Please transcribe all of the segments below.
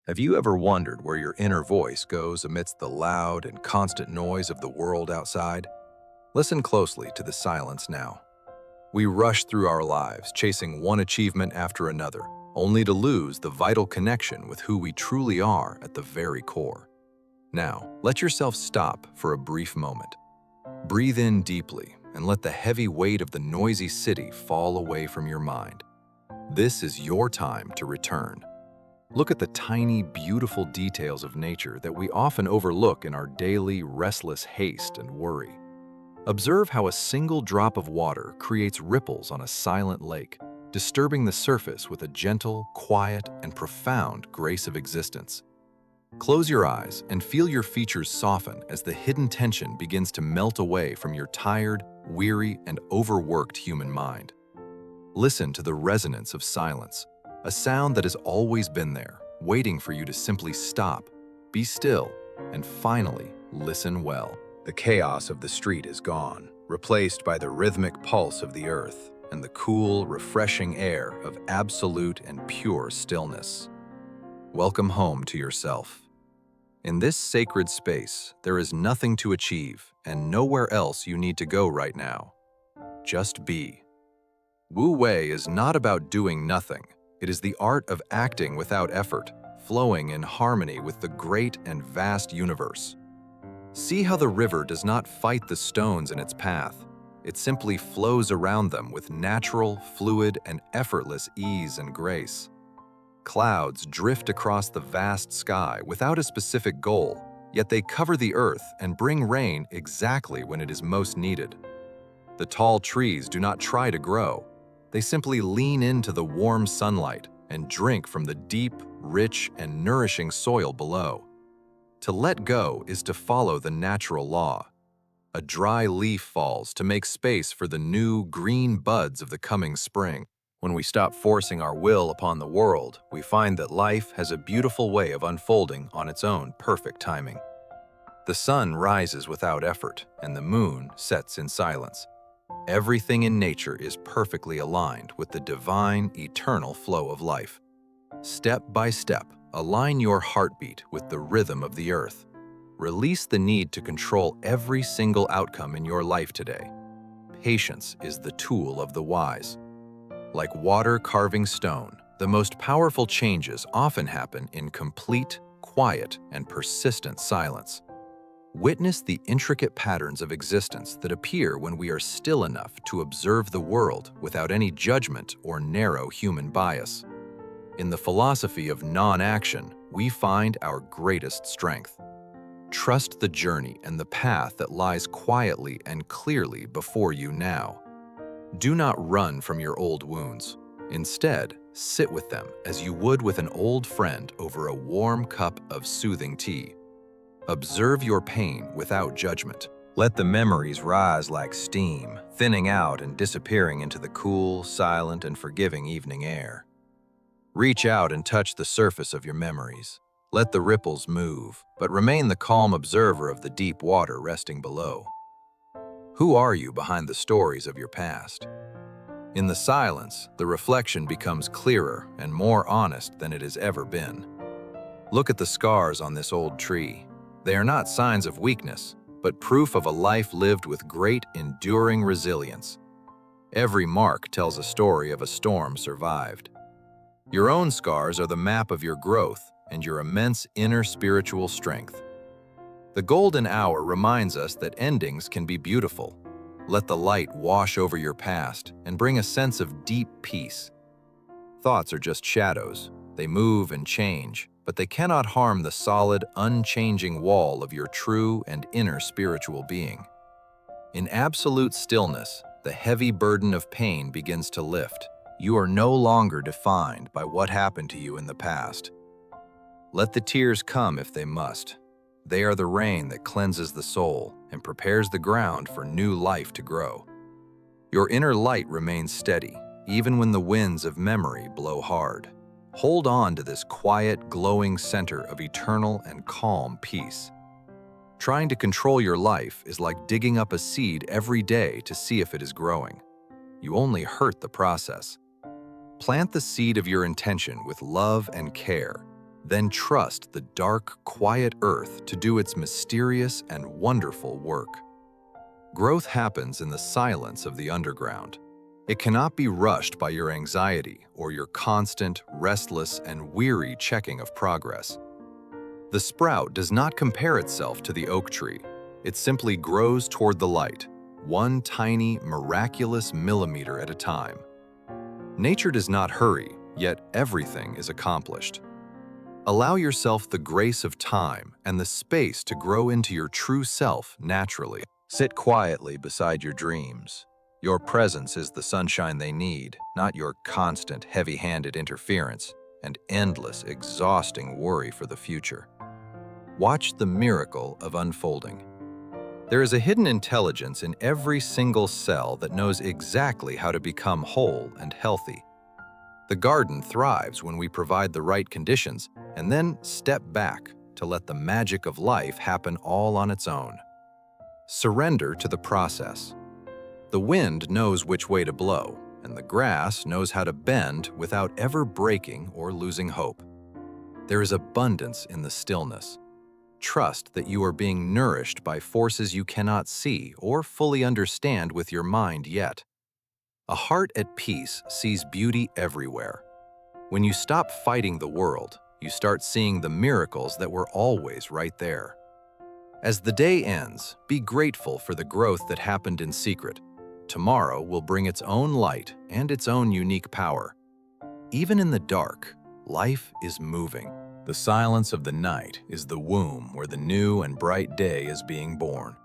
Have you ever wondered where your inner voice goes amidst the loud and constant noise of the world outside? Listen closely to the silence now. We rush through our lives, chasing one achievement after another, only to lose the vital connection with who we truly are at the very core. Now, let yourself stop for a brief moment. Breathe in deeply and let the heavy weight of the noisy city fall away from your mind. This is your time to return. Look at the tiny, beautiful details of nature that we often overlook in our daily, restless haste and worry. Observe how a single drop of water creates ripples on a silent lake, disturbing the surface with a gentle, quiet, and profound grace of existence. Close your eyes and feel your features soften as the hidden tension begins to melt away from your tired, weary, and overworked human mind. Listen to the resonance of silence, a sound that has always been there, waiting for you to simply stop, be still, and finally listen well. The chaos of the street is gone, replaced by the rhythmic pulse of the earth and the cool, refreshing air of absolute and pure stillness. Welcome home to yourself. In this sacred space, there is nothing to achieve and nowhere else you need to go right now. Just be. Wu Wei is not about doing nothing. It is the art of acting without effort, flowing in harmony with the great and vast universe. See how the river does not fight the stones in its path. It simply flows around them with natural, fluid, and effortless ease and grace. Clouds drift across the vast sky without a specific goal, yet they cover the earth and bring rain exactly when it is most needed. The tall trees do not try to grow. They simply lean into the warm sunlight and drink from the deep, rich, and nourishing soil below. To let go is to follow the natural law. A dry leaf falls to make space for the new, green buds of the coming spring. When we stop forcing our will upon the world, we find that life has a beautiful way of unfolding on its own perfect timing. The sun rises without effort, and the moon sets in silence. Everything in nature is perfectly aligned with the divine, eternal flow of life. Step by step, align your heartbeat with the rhythm of the earth. Release the need to control every single outcome in your life today. Patience is the tool of the wise. Like water carving stone, the most powerful changes often happen in complete, quiet, and persistent silence. Witness the intricate patterns of existence that appear when we are still enough to observe the world without any judgment or narrow human bias. In the philosophy of non-action, we find our greatest strength. Trust the journey and the path that lies quietly and clearly before you now. Do not run from your old wounds. Instead, sit with them as you would with an old friend over a warm cup of soothing tea. Observe your pain without judgment. Let the memories rise like steam, thinning out and disappearing into the cool, silent, and forgiving evening air. Reach out and touch the surface of your memories. Let the ripples move, but remain the calm observer of the deep water resting below. Who are you behind the stories of your past? In the silence, the reflection becomes clearer and more honest than it has ever been. Look at the scars on this old tree. They are not signs of weakness, but proof of a life lived with great, enduring resilience. Every mark tells a story of a storm survived. Your own scars are the map of your growth and your immense inner spiritual strength. The golden hour reminds us that endings can be beautiful. Let the light wash over your past and bring a sense of deep peace. Thoughts are just shadows. They move and change, but they cannot harm the solid, unchanging wall of your true and inner spiritual being. In absolute stillness, the heavy burden of pain begins to lift. You are no longer defined by what happened to you in the past. Let the tears come if they must. They are the rain that cleanses the soul and prepares the ground for new life to grow. Your inner light remains steady, even when the winds of memory blow hard. Hold on to this quiet, glowing center of eternal and calm peace. Trying to control your life is like digging up a seed every day to see if it is growing. You only hurt the process. Plant the seed of your intention with love and care. Then trust the dark, quiet earth to do its mysterious and wonderful work. Growth happens in the silence of the underground. It cannot be rushed by your anxiety or your constant, restless, and weary checking of progress. The sprout does not compare itself to the oak tree. It simply grows toward the light, one tiny, miraculous millimeter at a time. Nature does not hurry, yet everything is accomplished. Allow yourself the grace of time and the space to grow into your true self naturally. Sit quietly beside your dreams. Your presence is the sunshine they need, not your constant, heavy-handed interference and endless, exhausting worry for the future. Watch the miracle of unfolding. There is a hidden intelligence in every single cell that knows exactly how to become whole and healthy. The garden thrives when we provide the right conditions and then step back to let the magic of life happen all on its own. Surrender to the process. The wind knows which way to blow, and the grass knows how to bend without ever breaking or losing hope. There is abundance in the stillness. Trust that you are being nourished by forces you cannot see or fully understand with your mind yet. A heart at peace sees beauty everywhere. When you stop fighting the world, you start seeing the miracles that were always right there. As the day ends, be grateful for the growth that happened in secret. Tomorrow will bring its own light and its own unique power. Even in the dark, life is moving. The silence of the night is the womb where the new and bright day is being born.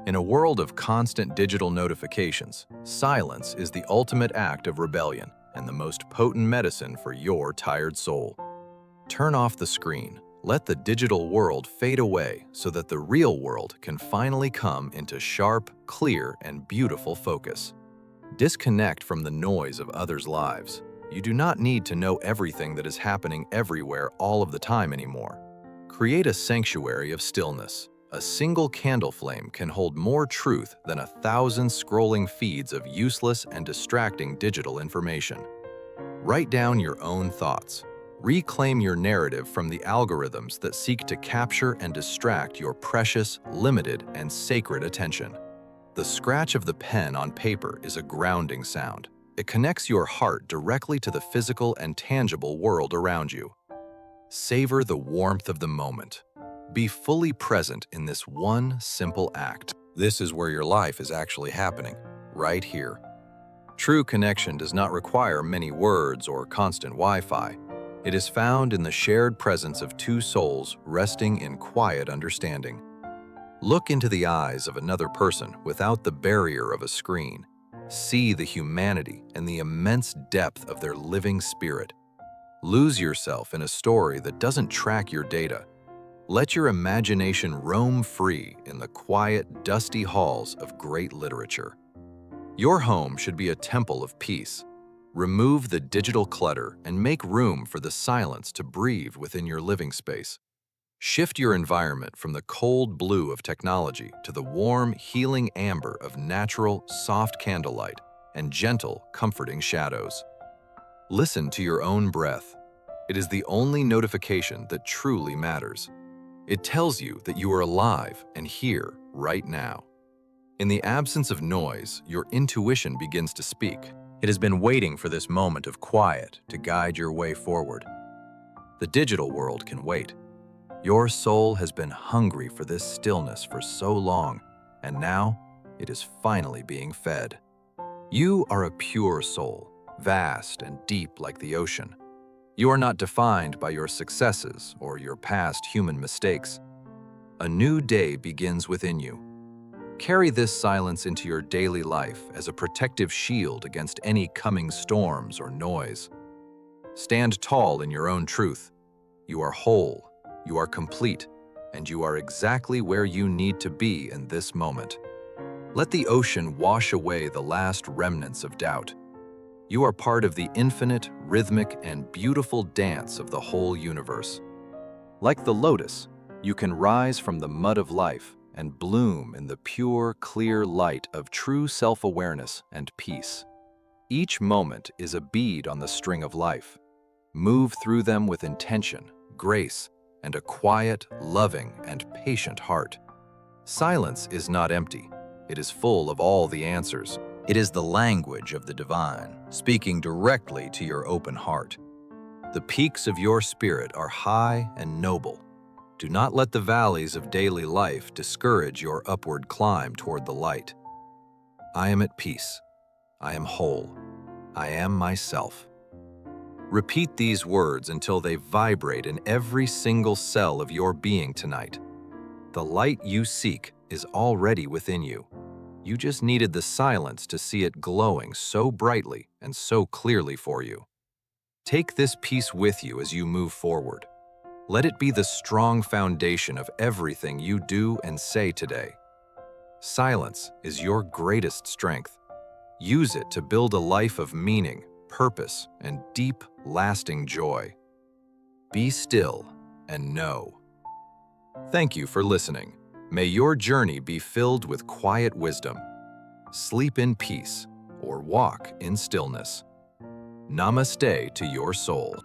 In a world of constant digital notifications, silence is the ultimate act of rebellion and the most potent medicine for your tired soul. Turn off the screen. Let the digital world fade away so that the real world can finally come into sharp, clear, and beautiful focus. Disconnect from the noise of others' lives. You do not need to know everything that is happening everywhere all of the time anymore. Create a sanctuary of stillness. A single candle flame can hold more truth than 1,000 scrolling feeds of useless and distracting digital information. Write down your own thoughts. Reclaim your narrative from the algorithms that seek to capture and distract your precious, limited, and sacred attention. The scratch of the pen on paper is a grounding sound. It connects your heart directly to the physical and tangible world around you. Savor the warmth of the moment. Be fully present in this one simple act. This is where your life is actually happening, right here. True connection does not require many words or constant Wi-Fi. It is found in the shared presence of two souls resting in quiet understanding. Look into the eyes of another person without the barrier of a screen. See the humanity and the immense depth of their living spirit. Lose yourself in a story that doesn't track your data. Let your imagination roam free in the quiet, dusty halls of great literature. Your home should be a temple of peace. Remove the digital clutter and make room for the silence to breathe within your living space. Shift your environment from the cold blue of technology to the warm, healing amber of natural, soft candlelight and gentle, comforting shadows. Listen to your own breath. It is the only notification that truly matters. It tells you that you are alive and here right now. In the absence of noise, your intuition begins to speak. It has been waiting for this moment of quiet to guide your way forward. The digital world can wait. Your soul has been hungry for this stillness for so long, and now it is finally being fed. You are a pure soul, vast and deep like the ocean. You are not defined by your successes or your past human mistakes. A new day begins within you. Carry this silence into your daily life as a protective shield against any coming storms or noise. Stand tall in your own truth. You are whole, you are complete, and you are exactly where you need to be in this moment. Let the ocean wash away the last remnants of doubt. You are part of the infinite, rhythmic, and beautiful dance of the whole universe. Like the lotus, you can rise from the mud of life and bloom in the pure, clear light of true self-awareness and peace. Each moment is a bead on the string of life. Move through them with intention, grace, and a quiet, loving, and patient heart. Silence is not empty. It is full of all the answers. It is the language of the divine, speaking directly to your open heart. The peaks of your spirit are high and noble. Do not let the valleys of daily life discourage your upward climb toward the light. I am at peace. I am whole. I am myself. Repeat these words until they vibrate in every single cell of your being tonight. The light you seek is already within you. You just needed the silence to see it glowing so brightly and so clearly for you. Take this peace with you as you move forward. Let it be the strong foundation of everything you do and say today. Silence is your greatest strength. Use it to build a life of meaning, purpose, and deep, lasting joy. Be still and know. Thank you for listening. May your journey be filled with quiet wisdom. Sleep in peace or walk in stillness. Namaste to your soul.